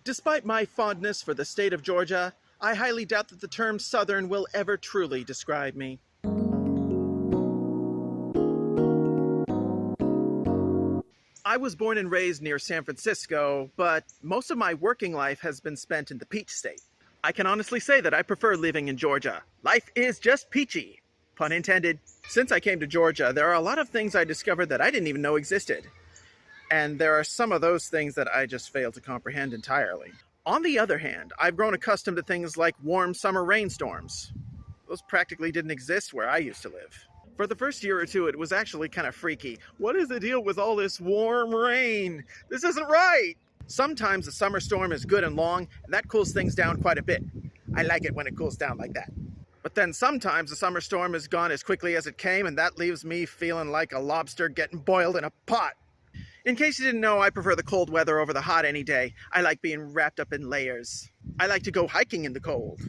Despite my fondness for the state of Georgia, I highly doubt that the term Southern will ever truly describe me. I was born and raised near San Francisco, but most of my working life has been spent in the Peach State. I can honestly say that I prefer living in Georgia. Life is just peachy. Pun intended. Since I came to Georgia, there are a lot of things I discovered that I didn't even know existed. And there are some of those things that I just fail to comprehend entirely. On the other hand, I've grown accustomed to things like warm summer rainstorms. Those practically didn't exist where I used to live. For the first year or two, it was actually kind of freaky. What is the deal with all this warm rain? This isn't right! Sometimes the summer storm is good and long, and that cools things down quite a bit. I like it when it cools down like that. But then sometimes the summer storm is gone as quickly as it came, and that leaves me feeling like a lobster getting boiled in a pot. In case you didn't know, I prefer the cold weather over the hot any day. I like being wrapped up in layers. I like to go hiking in the cold.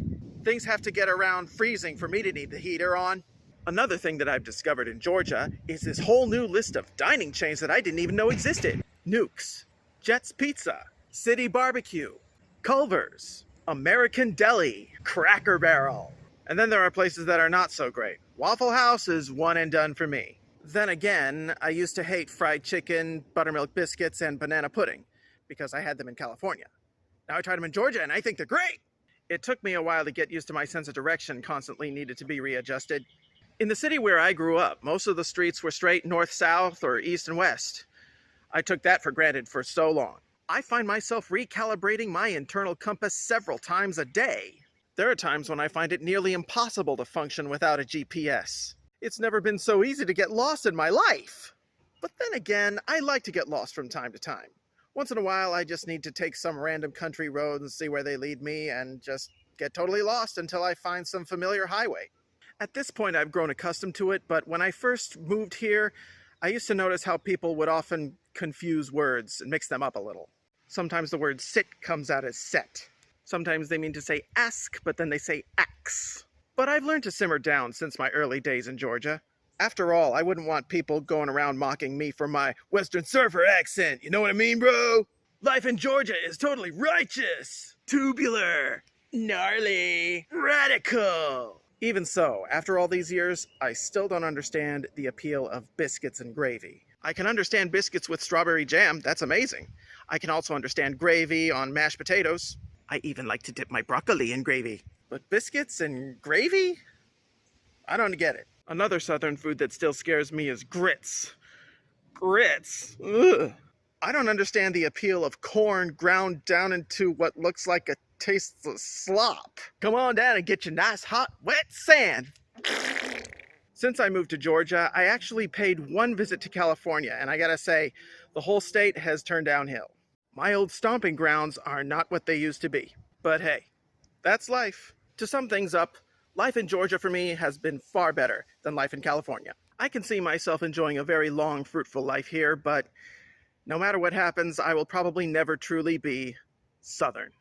Things have to get around freezing for me to need the heater on. Another thing that I've discovered in Georgia is this whole new list of dining chains that I didn't even know existed. Nukes, Jet's Pizza, City Barbecue, Culver's, American Deli, Cracker Barrel. And then there are places that are not so great. Waffle House is one and done for me. Then again, I used to hate fried chicken, buttermilk biscuits, and banana pudding because I had them in California. Now I tried them in Georgia and I think they're great! It took me a while to get used to my sense of direction constantly needed to be readjusted. In the city where I grew up, most of the streets were straight north-south or east and west. I took that for granted for so long. I find myself recalibrating my internal compass several times a day. There are times when I find it nearly impossible to function without a GPS. It's never been so easy to get lost in my life. But then again, I like to get lost from time to time. Once in a while, I just need to take some random country road and see where they lead me and just get totally lost until I find some familiar highway. At this point, I've grown accustomed to it, but when I first moved here, I used to notice how people would often confuse words and mix them up a little. Sometimes the word sit comes out as set. Sometimes they mean to say ask, but then they say ax. But I've learned to simmer down since my early days in Georgia. After all, I wouldn't want people going around mocking me for my Western Surfer accent, you know what I mean, bro? Life in Georgia is totally righteous, tubular, gnarly, radical. Even so, after all these years, I still don't understand the appeal of biscuits and gravy. I can understand biscuits with strawberry jam, that's amazing. I can also understand gravy on mashed potatoes. I even like to dip my broccoli in gravy. But biscuits and gravy? I don't get it. Another southern food that still scares me is grits. Grits? Ugh. I don't understand the appeal of corn ground down into what looks like a tasteless slop. Come on down and get your nice hot wet sand. Since I moved to Georgia, I actually paid one visit to California, and I gotta say, the whole state has turned downhill. My old stomping grounds are not what they used to be. But hey, that's life. To sum things up, life in Georgia for me has been far better than life in California. I can see myself enjoying a very long, fruitful life here, but no matter what happens, I will probably never truly be Southern.